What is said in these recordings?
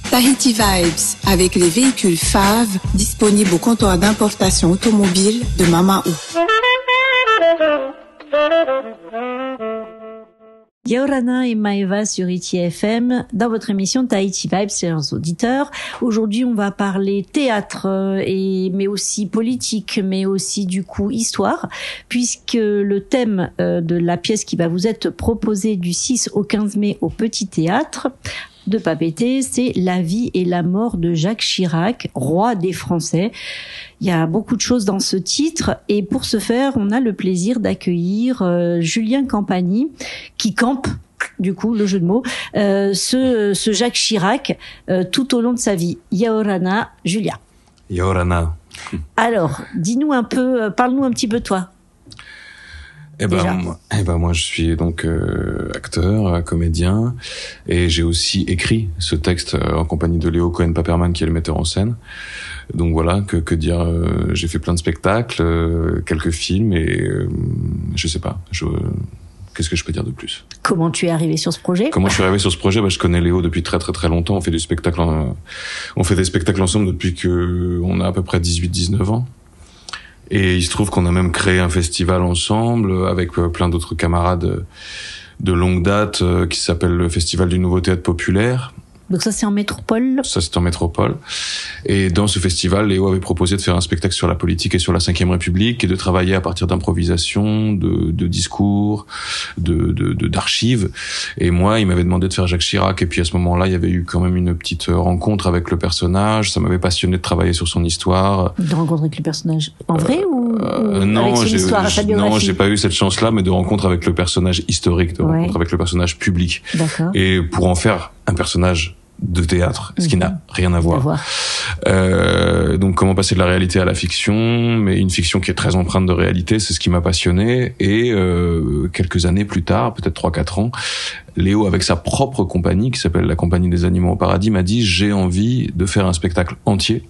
Tahiti Vibes, avec les véhicules Fave, disponibles au comptoir d'importation automobile de Mamaou. Yaorana et Maeva sur ITI FM dans votre émission Tahiti Vibes, chers auditeurs. Aujourd'hui, on va parler théâtre mais aussi politique, mais aussi du coup histoire, puisque le thème de la pièce qui va vous être proposée du 6 au 15 mai au Petit Théâtre de Papeete, c'est La vie et la mort de Jacques Chirac, roi des Français. Il y a beaucoup de choses dans ce titre et pour ce faire, on a le plaisir d'accueillir Julien Campagny qui campe, du coup, le jeu de mots, ce Jacques Chirac tout au long de sa vie. Yaorana, Julien. Yaorana. Alors, dis-nous un peu, parle-nous un petit peu de toi. Moi, je suis donc acteur, comédien, et j'ai aussi écrit ce texte en compagnie de Léo Cohen-Paperman, qui est le metteur en scène. Donc voilà, que dire, j'ai fait plein de spectacles, quelques films, et je sais pas, qu'est-ce que je peux dire de plus? Comment tu es arrivé sur ce projet? Comment je suis arrivé sur ce projet? Je connais Léo depuis très très très longtemps. On fait des spectacles ensemble depuis que on a à peu près 18-19 ans. Et il se trouve qu'on a même créé un festival ensemble avec plein d'autres camarades de longue date qui s'appelle le Festival du Nouveau Théâtre Populaire. Donc ça, c'est en métropole? Ça, c'est en métropole. Et dans ce festival, Léo avait proposé de faire un spectacle sur la politique et sur la Ve République et de travailler à partir d'improvisation, de discours, d'archives. Et moi, il m'avait demandé de faire Jacques Chirac. Et puis à ce moment-là, il y avait eu quand même une petite rencontre avec le personnage. Ça m'avait passionné de travailler sur son histoire. De rencontre avec le personnage en vrai ou non, avec son histoire, sa biographie? Non, j'ai pas eu cette chance-là, mais de rencontre avec le personnage historique, de rencontre avec le personnage public. D'accord. Et pour en faire un personnage de théâtre, ce qui n'a rien à voir. Donc comment passer de la réalité à la fiction, mais une fiction qui est très empreinte de réalité, c'est ce qui m'a passionné. Et quelques années plus tard, peut-être 3-4 ans, Léo, avec sa propre compagnie qui s'appelle la Compagnie des Animaux au Paradis, m'a dit: j'ai envie de faire un spectacle entier,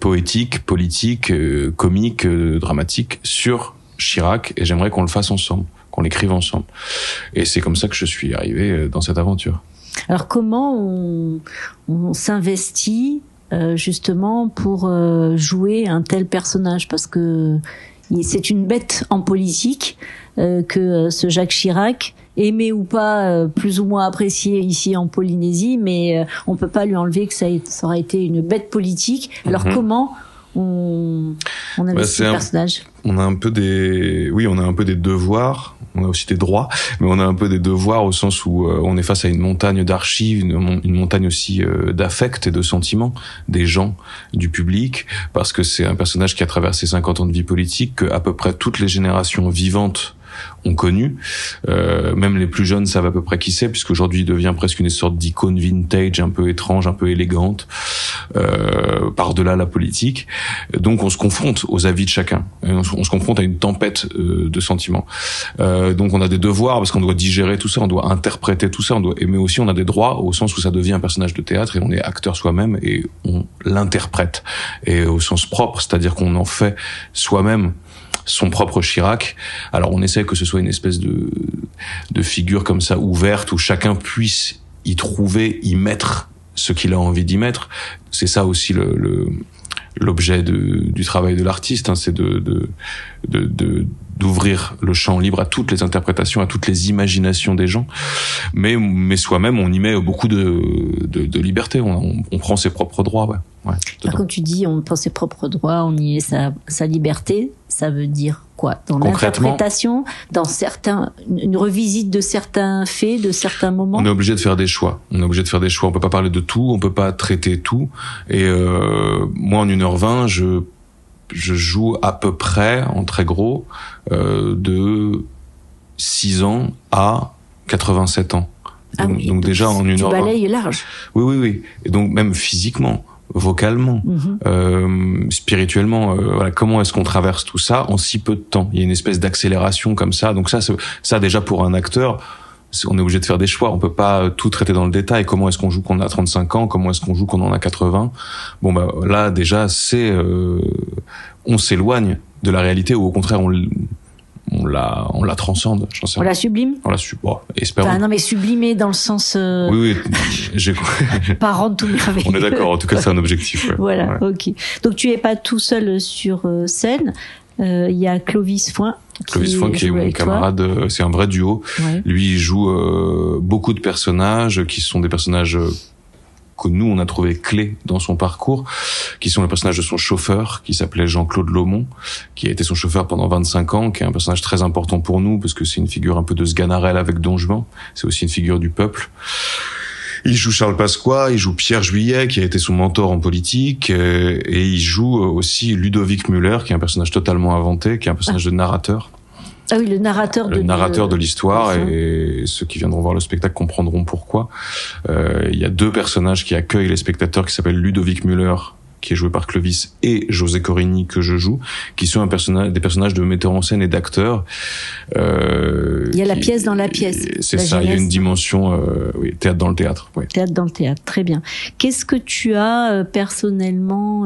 poétique, politique, comique, dramatique, sur Chirac, et j'aimerais qu'on le fasse ensemble, qu'on l'écrive ensemble. Et c'est comme ça que je suis arrivé dans cette aventure. Alors comment on s'investit justement pour jouer un tel personnage, parce que c'est une bête en politique que ce Jacques Chirac, aimé ou pas, plus ou moins apprécié ici en Polynésie, mais on peut pas lui enlever que ça aurait été une bête politique. Alors comment on investit le personnage? On a un peu des devoirs. On a aussi des droits, mais on a un peu des devoirs au sens où on est face à une montagne d'archives, une montagne aussi d'affect et de sentiments des gens, du public, parce que c'est un personnage qui a traversé 50 ans de vie politique, que à peu près toutes les générations vivantes ont connu. Même les plus jeunes savent à peu près qui c'est, puisqu'aujourd'hui il devient presque une sorte d'icône vintage, un peu étrange, un peu élégante, par-delà la politique. Donc on se confronte aux avis de chacun, on se confronte à une tempête de sentiments. Donc on a des devoirs, parce qu'on doit digérer tout ça, on doit interpréter tout ça, mais aussi on a des droits, au sens où ça devient un personnage de théâtre, et on est acteur soi-même, et on l'interprète. Et au sens propre, c'est-à-dire qu'on en fait soi-même son propre Chirac. Alors on essaie que ce soit une espèce de figure comme ça ouverte, où chacun puisse y trouver, y mettre ce qu'il a envie d'y mettre. C'est ça aussi l'objet du travail de l'artiste, hein, c'est d'ouvrir le champ libre à toutes les interprétations, à toutes les imaginations des gens. Mais soi-même, on y met beaucoup de liberté. On prend ses propres droits, ouais. Alors, quand tu dis on prend ses propres droits, on y est sa liberté, ça veut dire quoi? Dans l'interprétation, dans une revisite de certains faits, de certains moments? On est obligé de faire des choix. On peut pas parler de tout, on peut pas traiter tout. Et moi, en 1h20, je joue à peu près, en très gros, de 6 ans à 87 ans. Donc déjà en 1h20. Tu balayes large. Oui. Et donc même physiquement, vocalement, spirituellement, voilà, comment est-ce qu'on traverse tout ça en si peu de temps? Il y a une espèce d'accélération comme ça. Donc ça déjà pour un acteur, on est obligé de faire des choix. On peut pas tout traiter dans le détail. Comment est-ce qu'on joue qu'on a 35 ans? Comment est-ce qu'on joue qu'on en a 80? Bon, là, déjà, on s'éloigne de la réalité, ou au contraire, on la transcende, j'en sais rien. On la sublime? Espérons. Enfin, non, mais sublimée dans le sens... Oui, pas rendre tout merveilleux. On est d'accord, en tout cas, c'est un objectif. Ouais. Voilà, ok. Donc, tu es pas tout seul sur scène. Il y a Clovis Foin. Clovis Foin, qui est mon camarade, c'est un vrai duo. Ouais. Lui, il joue beaucoup de personnages qui sont des personnages que nous, on a trouvé clés dans son parcours, qui sont le personnage de son chauffeur, qui s'appelait Jean-Claude Laumont, qui a été son chauffeur pendant 25 ans, qui est un personnage très important pour nous, parce que c'est une figure un peu de Sganarelle avec Don Juan. C'est aussi une figure du peuple. Il joue Charles Pasqua, il joue Pierre Juillet, qui a été son mentor en politique, et il joue aussi Ludovic Müller, qui est un personnage totalement inventé, qui est un personnage de narrateur. Ah oui, le narrateur de l'histoire, et ceux qui viendront voir le spectacle comprendront pourquoi. Il y a deux personnages qui accueillent les spectateurs, qui s'appellent Ludovic Müller, qui est joué par Clovis, et José Corrini, que je joue, qui sont des personnages de metteurs en scène et d'acteurs. Il y a la pièce dans la pièce. C'est ça, il y a une dimension, théâtre dans le théâtre. Oui. Théâtre dans le théâtre, très bien. Qu'est-ce que tu as personnellement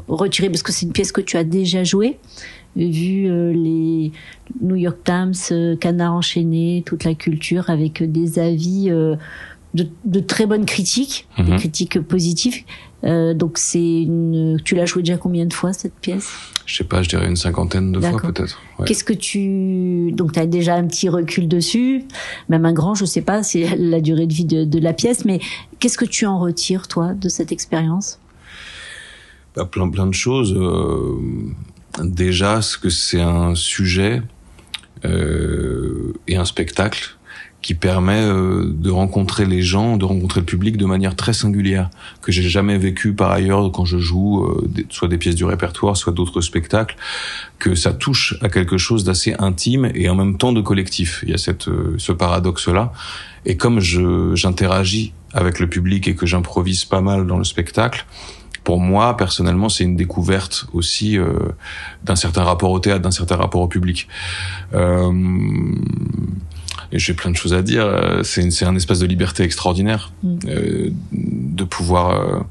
retiré, parce que c'est une pièce que tu as déjà jouée, vu les New York Times, Canard enchaîné, toute la culture, avec des avis de très bonnes critiques, des critiques positives. Donc tu l'as joué déjà combien de fois, cette pièce? Je sais pas, je dirais une 50aine de fois peut-être. Ouais. Qu'est-ce que donc t'as déjà un petit recul dessus, même un grand, je sais pas, c'est la durée de vie de la pièce, mais qu'est-ce que tu en retires, toi, de cette expérience? Plein de choses. Déjà, ce que c'est un sujet et un spectacle qui permet de rencontrer les gens, de rencontrer le public de manière très singulière, que j'ai jamais vécu par ailleurs quand je joue soit des pièces du répertoire, soit d'autres spectacles, que ça touche à quelque chose d'assez intime et en même temps de collectif. Il y a ce paradoxe-là. Et comme j'interagis avec le public et que j'improvise pas mal dans le spectacle, pour moi, personnellement, c'est une découverte aussi d'un certain rapport au théâtre, d'un certain rapport au public. Et j'ai plein de choses à dire. C'est un espace de liberté extraordinaire, de pouvoir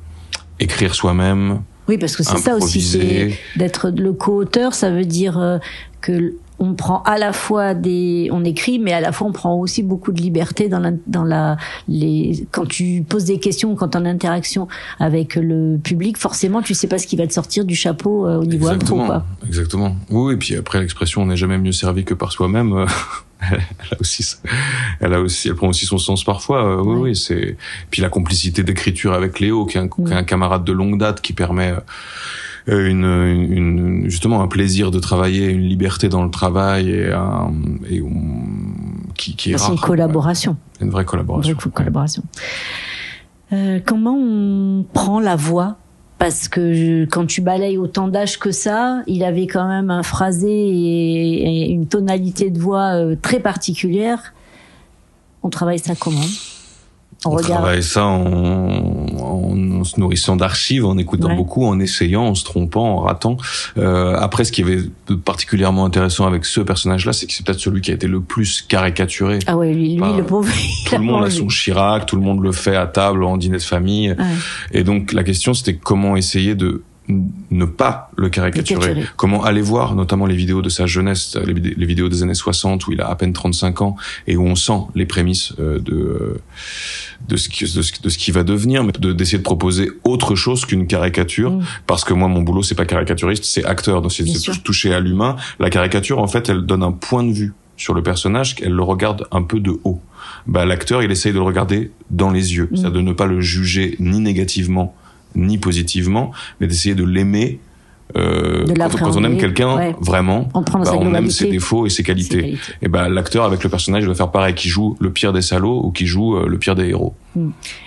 écrire soi-même. Oui, parce que c'est ça aussi, c'est d'être le co-auteur. Ça veut dire que on prend à la fois on écrit, mais à la fois on prend aussi beaucoup de liberté quand tu poses des questions, quand t'es en interaction avec le public, forcément tu sais pas ce qui va te sortir du chapeau au niveau impro, quoi. Exactement. Oui, et puis après l'expression on n'est jamais mieux servi que par soi-même. Elle prend aussi son sens parfois. Oui, c'est. Puis la complicité d'écriture avec Léo, qui est un camarade de longue date, qui permet justement un plaisir de travailler, une liberté dans le travail qui est rare. C'est une collaboration. Une vraie collaboration. Comment on prend la voix? Parce que quand tu balayes autant d'âge que ça, il avait quand même un phrasé et une tonalité de voix très particulière. On travaille ça comment? On travaille ça en se nourrissant d'archives, en écoutant beaucoup, en essayant, en se trompant, en ratant. Après, ce qui avait de particulièrement intéressant avec ce personnage-là, c'est que c'est peut-être celui qui a été le plus caricaturé. Ah ouais, lui le pauvre. Tout le monde a son Chirac, tout le monde le fait à table, en dîner de famille. Ouais. Et donc, la question, c'était comment essayer de ne pas le caricaturer. Comment aller voir notamment les vidéos de sa jeunesse, les vidéos des années 60 où il a à peine 35 ans et où on sent les prémices de ce qui va devenir, mais d'essayer de proposer autre chose qu'une caricature, parce que moi mon boulot c'est pas caricaturiste, c'est acteur, donc c'est toucher à l'humain. La caricature en fait elle donne un point de vue sur le personnage, elle le regarde un peu de haut. L'acteur il essaye de le regarder dans les yeux, c'est-à-dire de ne pas le juger ni négativement ni positivement, mais d'essayer de l'aimer. Quand on aime quelqu'un, vraiment, on aime ses défauts et ses qualités. Et l'acteur avec le personnage, il doit faire pareil, qui joue le pire des salauds ou qui joue le pire des héros.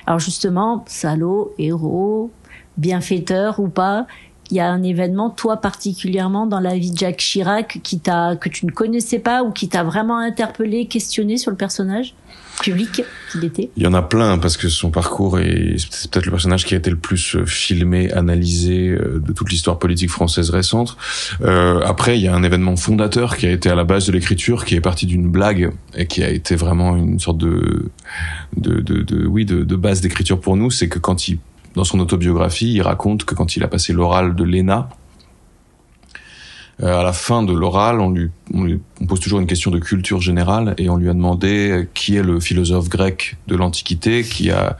Alors justement, salaud, héros, bienfaiteur ou pas, il y a un événement, toi particulièrement, dans la vie de Jacques Chirac, que tu ne connaissais pas ou qui t'a vraiment interpellé, questionné sur le personnage public qu'il était? Il y en a plein, parce que son parcours c'est peut-être le personnage qui a été le plus filmé, analysé de toute l'histoire politique française récente. Après, il y a un événement fondateur qui a été à la base de l'écriture, qui est parti d'une blague et qui a été vraiment une sorte de base d'écriture pour nous. C'est que dans son autobiographie, il raconte que quand il a passé l'oral de l'ENA, À la fin de l'oral, on pose toujours une question de culture générale et on lui a demandé qui est le philosophe grec de l'Antiquité qui a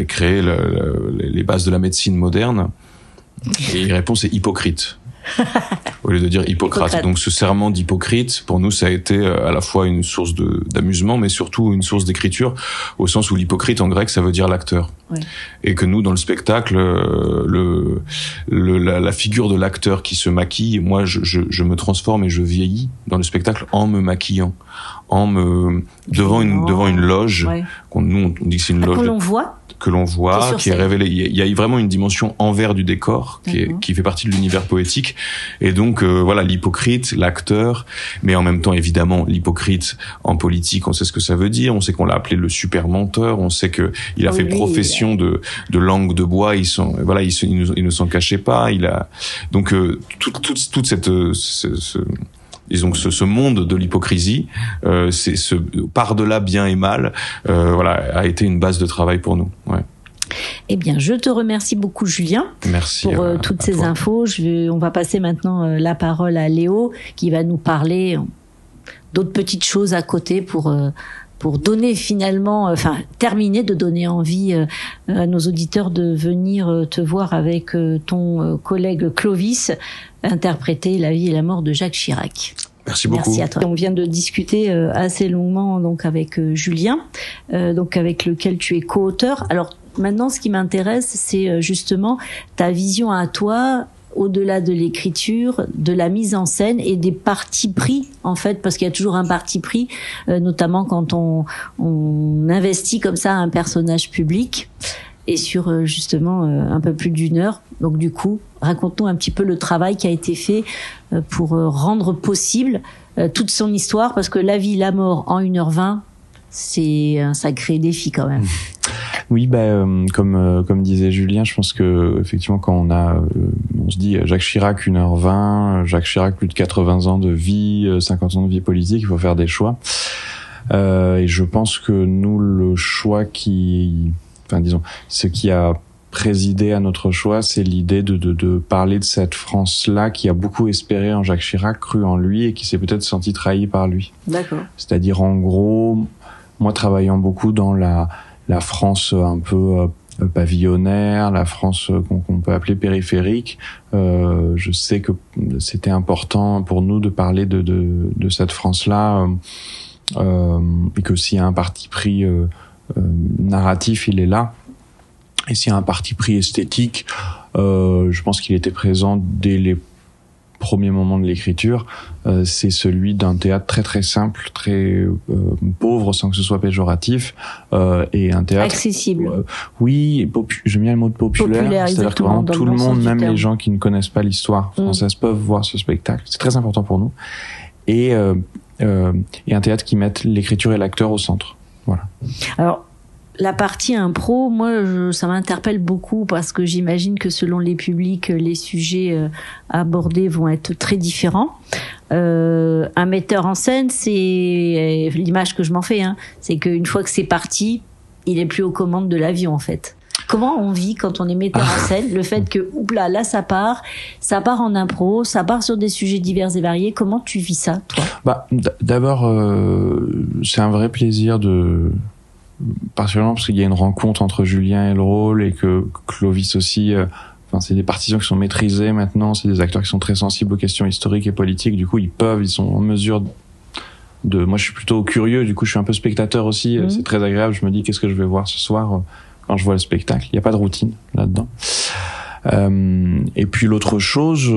créé les bases de la médecine moderne. Et il répond c'est Hippocrate. Au lieu de dire Hippocrate. Donc ce serment d'Hippocrate, pour nous, ça a été à la fois une source d'amusement, mais surtout une source d'écriture, au sens où l'hypocrite en grec, ça veut dire l'acteur. Ouais. Et que nous, dans le spectacle, la figure de l'acteur qui se maquille, moi, je me transforme et je vieillis dans le spectacle en me maquillant, devant une loge. Ouais. Nous, on dit que c'est une loge. Que l'on voit, qui est révélée. Il y a vraiment une dimension envers du décor qui fait partie de l'univers poétique. Et donc voilà, l'hypocrite, l'acteur, mais en même temps évidemment l'hypocrite en politique, on sait ce que ça veut dire, on sait qu'on l'a appelé le super menteur, on sait que il a fait profession de langue de bois, il ne s'en cachait pas, donc toute cette disons que ce monde de l'hypocrisie, c'est par-delà bien et mal, a été une base de travail pour nous. Ouais. Eh bien, je te remercie beaucoup, Julien. Merci pour toutes ces infos. On va passer maintenant la parole à Léo, qui va nous parler d'autres petites choses à côté pour donner finalement, terminer de donner envie à nos auditeurs de venir te voir avec ton collègue Clovis interpréter la vie et la mort de Jacques Chirac. Merci beaucoup. Merci à toi. On vient de discuter assez longuement donc avec Julien, donc avec lequel tu es co-auteur. Alors maintenant, ce qui m'intéresse, c'est justement ta vision à toi, au-delà de l'écriture, de la mise en scène et des partis pris, en fait, parce qu'il y a toujours un parti pris, notamment quand on investit comme ça un personnage public, et sur justement un peu plus d'1 heure. Donc du coup, raconte-nous un petit peu le travail qui a été fait pour rendre possible toute son histoire, parce que la vie, la mort en 1h20, c'est un sacré défi quand même. Oui, comme disait Julien, je pense que effectivement quand on se dit Jacques Chirac 1h20, Jacques Chirac plus de 80 ans de vie, 50 ans de vie politique, il faut faire des choix. Et je pense que nous, le choix ce qui a présidé à notre choix, c'est l'idée de parler de cette France-là qui a beaucoup espéré en Jacques Chirac, cru en lui et qui s'est peut-être senti trahi par lui. D'accord. C'est-à-dire, en gros, moi travaillant beaucoup dans la France un peu pavillonnaire, la France qu'on peut appeler périphérique, je sais que c'était important pour nous de parler de cette France-là, et que s'il y a un parti pris narratif, il est là. Et s'il y a un parti pris esthétique, je pense qu'il était présent dès les premiers moments de l'écriture. C'est celui d'un théâtre très très simple, très pauvre, sans que ce soit péjoratif, et un théâtre accessible. Oui, j'aime bien le mot de populaire, c'est-à-dire que vraiment tout le monde, même les gens qui ne connaissent pas l'histoire française, peuvent voir ce spectacle. C'est très important pour nous. Et un théâtre qui mette l'écriture et l'acteur au centre. Voilà. Alors, la partie impro, moi, ça m'interpelle beaucoup parce que j'imagine que selon les publics, les sujets abordés vont être très différents. Un metteur en scène, c'est l'image que je m'en fais, c'est qu'une fois que c'est parti, il est plus aux commandes de l'avion, en fait. Comment on vit quand on est metteur en scène le fait que, là, ça part en impro, ça part sur des sujets divers et variés. Comment tu vis ça, toi? D'abord, c'est un vrai plaisir particulièrement parce qu'il y a une rencontre entre Julien et le rôle et que Clovis aussi, c'est des partisans qui sont maîtrisés maintenant, c'est des acteurs qui sont très sensibles aux questions historiques et politiques, du coup ils sont en mesure moi je suis plutôt curieux, du coup je suis un peu spectateur aussi, c'est très agréable, je me dis qu'est-ce que je vais voir ce soir quand je vois le spectacle, il n'y a pas de routine là-dedans. Et puis l'autre chose,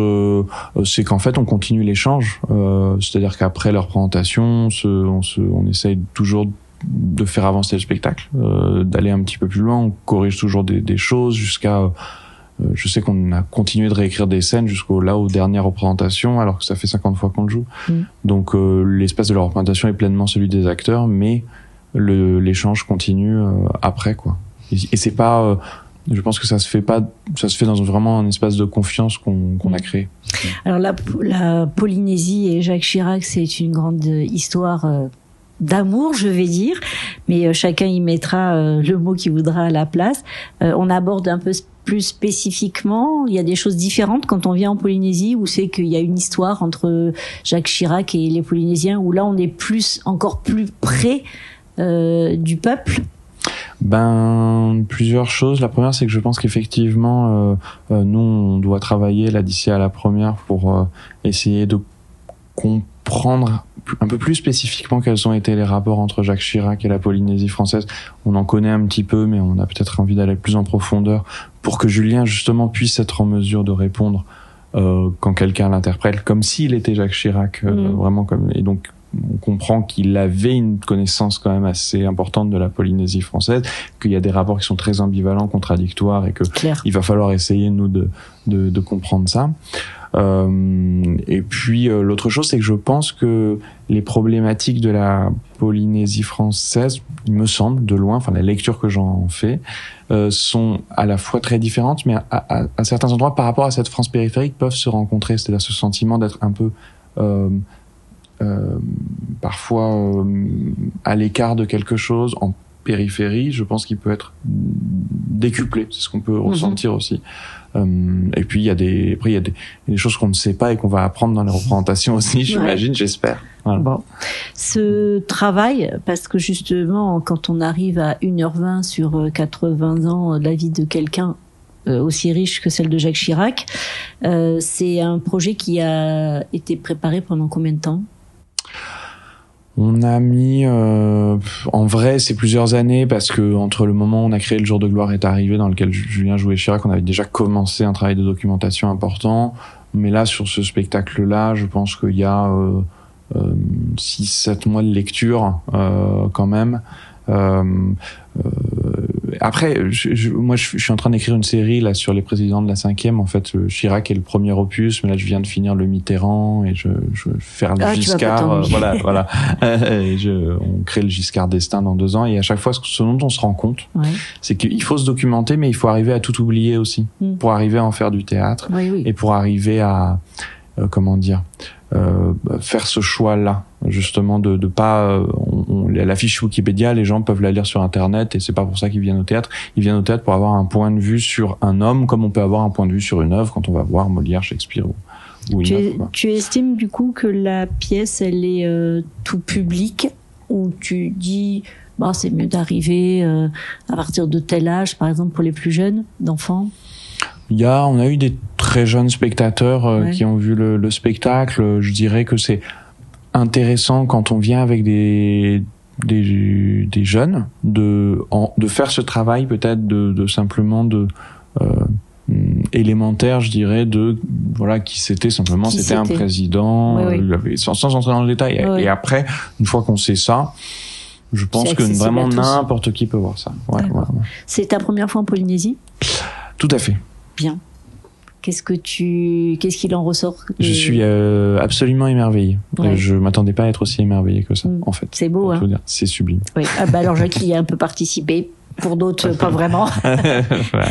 c'est qu'en fait on continue l'échange, c'est-à-dire qu'après leur présentation, on essaye toujours de faire avancer le spectacle, d'aller un petit peu plus loin, on corrige toujours des choses jusqu'à je sais qu'on a continué de réécrire des scènes aux dernières représentations alors que ça fait 50 fois qu'on le joue. Donc l'espace de la représentation est pleinement celui des acteurs, mais l'échange continue après quoi. Et c'est pas je pense que ça se fait dans vraiment un espace de confiance qu'on a créé. Alors la Polynésie et Jacques Chirac, c'est une grande histoire d'amour, je vais dire, mais chacun y mettra le mot qu'il voudra à la place. On aborde un peu plus spécifiquement, il y a des choses différentes quand on vient en Polynésie, où c'est qu'il y a une histoire entre Jacques Chirac et les Polynésiens, où là on est encore plus près du peuple. Plusieurs choses. La première, c'est que je pense qu'effectivement, nous, on doit travailler là d'ici à la première pour essayer de comprendre un peu plus spécifiquement quels ont été les rapports entre Jacques Chirac et la Polynésie française. On en connaît un petit peu, mais on a peut-être envie d'aller plus en profondeur pour que Julien, justement, puisse être en mesure de répondre quand quelqu'un l'interprète comme s'il était Jacques Chirac, vraiment comme. Et donc, on comprend qu'il avait une connaissance quand même assez importante de la Polynésie française, qu'il y a des rapports qui sont très ambivalents, contradictoires, et que il va falloir essayer, nous, de comprendre ça. Et puis l'autre chose, c'est que je pense que les problématiques de la Polynésie française, il me semble, de loin, enfin la lecture que j'en fais, sont à la fois très différentes, mais à certains endroits, par rapport à cette France périphérique, peuvent se rencontrer. C'est-à-dire ce sentiment d'être un peu parfois à l'écart de quelque chose, en périphérie, je pense qu'il peut être décuplé. C'est ce qu'on peut ressentir aussi. Et puis il y a des choses qu'on ne sait pas et qu'on va apprendre dans les représentations aussi, j'imagine, j'espère. Voilà. Bon. Ce travail, parce que justement, quand on arrive à 1h20 sur 80 ans de la vie de quelqu'un aussi riche que celle de Jacques Chirac, c'est un projet qui a été préparé pendant combien de temps ? On a mis, en vrai, c'est plusieurs années, parce que entre le moment où on a créé Le Jour de gloire est arrivé, dans lequel Julien jouait Chirac, on avait déjà commencé un travail de documentation important. Mais là, sur ce spectacle-là, je pense qu'il y a 6-7 mois de lecture, quand même. Après, moi, je suis en train d'écrire une série là sur les présidents de la 5e. En fait, Chirac est le premier opus, mais là, je viens de finir le Mitterrand et je vais faire le Giscard. Voilà. Et on crée le Giscard d'Estaing dans 2 ans. Et à chaque fois, ce dont on se rend compte, c'est qu'il faut se documenter, mais il faut arriver à tout oublier aussi, pour arriver à en faire du théâtre et pour arriver à faire ce choix-là, justement, de pas la fiche Wikipédia, les gens peuvent la lire sur Internet, et c'est pas pour ça qu'ils viennent au théâtre. Ils viennent au théâtre pour avoir un point de vue sur un homme, comme on peut avoir un point de vue sur une œuvre quand on va voir Molière, Shakespeare ou une œuvre. Tu estimes du coup que la pièce, elle est tout public, ou tu dis c'est mieux d'arriver à partir de tel âge, par exemple pour les plus jeunes d'enfants? On a eu des très jeunes spectateurs qui ont vu le spectacle. Je dirais que c'est intéressant quand on vient avec des jeunes de faire ce travail, peut-être de simplement élémentaire, je dirais, qui c'était simplement, c'était un président, sans entrer dans le détail. Et après, une fois qu'on sait ça, je pense que vraiment n'importe qui peut voir ça. C'est ta première fois en Polynésie? Tout à fait. Bien. Qu'est-ce qu'il en ressort? Je suis absolument émerveillé. Je m'attendais pas à être aussi émerveillé que ça, en fait. C'est beau, hein. C'est sublime. Oui. Alors Jacques y a un peu participé. Pour d'autres, pas vraiment.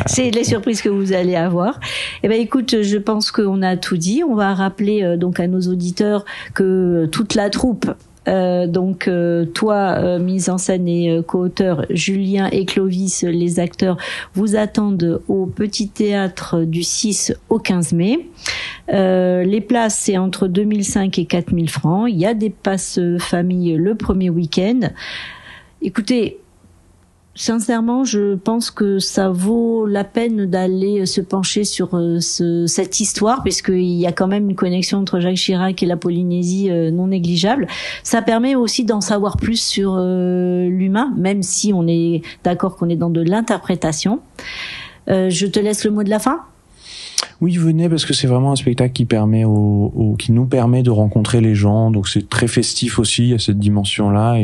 C'est les surprises que vous allez avoir. Écoute, je pense qu'on a tout dit. On va rappeler donc à nos auditeurs que toute la troupe, toi, mise en scène et co-auteur, Julien et Clovis, les acteurs, vous attendent au Petit Théâtre du 6 au 15 mai. Les places, c'est entre 2005 et 4000 francs. Il y a des passes famille le premier week-end. Écoutez, sincèrement, je pense que ça vaut la peine d'aller se pencher sur cette histoire, puisqu'il y a quand même une connexion entre Jacques Chirac et la Polynésie non négligeable. Ça permet aussi d'en savoir plus sur l'humain, même si on est d'accord qu'on est dans de l'interprétation. Je te laisse le mot de la fin. Oui, venez, parce que c'est vraiment un spectacle qui permet qui nous permet de rencontrer les gens. Donc c'est très festif aussi, il y a cette dimension-là,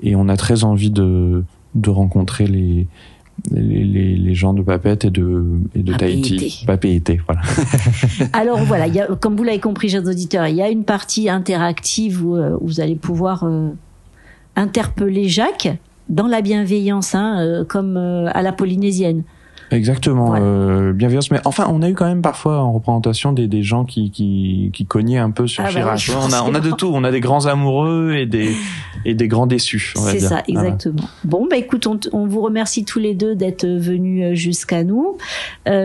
et on a très envie de rencontrer les gens de Papeete et de Tahiti. Papeete, voilà. Alors voilà, comme vous l'avez compris, chers auditeurs, il y a une partie interactive où vous allez pouvoir interpeller Jacques dans la bienveillance, comme à la polynésienne. Exactement, voilà. bienveillance. Mais enfin, on a eu quand même parfois en représentation des gens qui cognaient un peu sur Chirac. On a de tout. On a des grands amoureux et des grands déçus. On va dire. C'est ça, exactement. Voilà. Bon, écoute, on vous remercie tous les deux d'être venus jusqu'à nous.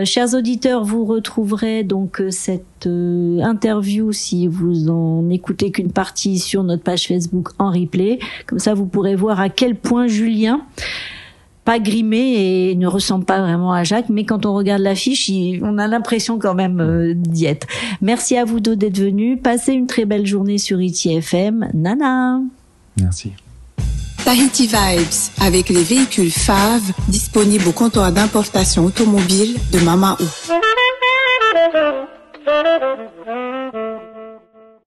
Chers auditeurs, vous retrouverez donc cette interview, si vous en écoutez qu'une partie, sur notre page Facebook en replay. Comme ça, vous pourrez voir à quel point Julien, pas grimé et ne ressemble pas vraiment à Jacques, mais quand on regarde l'affiche, on a l'impression quand même d'y être. Merci à vous deux d'être venus. Passez une très belle journée sur ITI FM. Nana. Merci. Tahiti Vibes, avec les véhicules FAV disponibles au comptoir d'importation automobile de Mamao.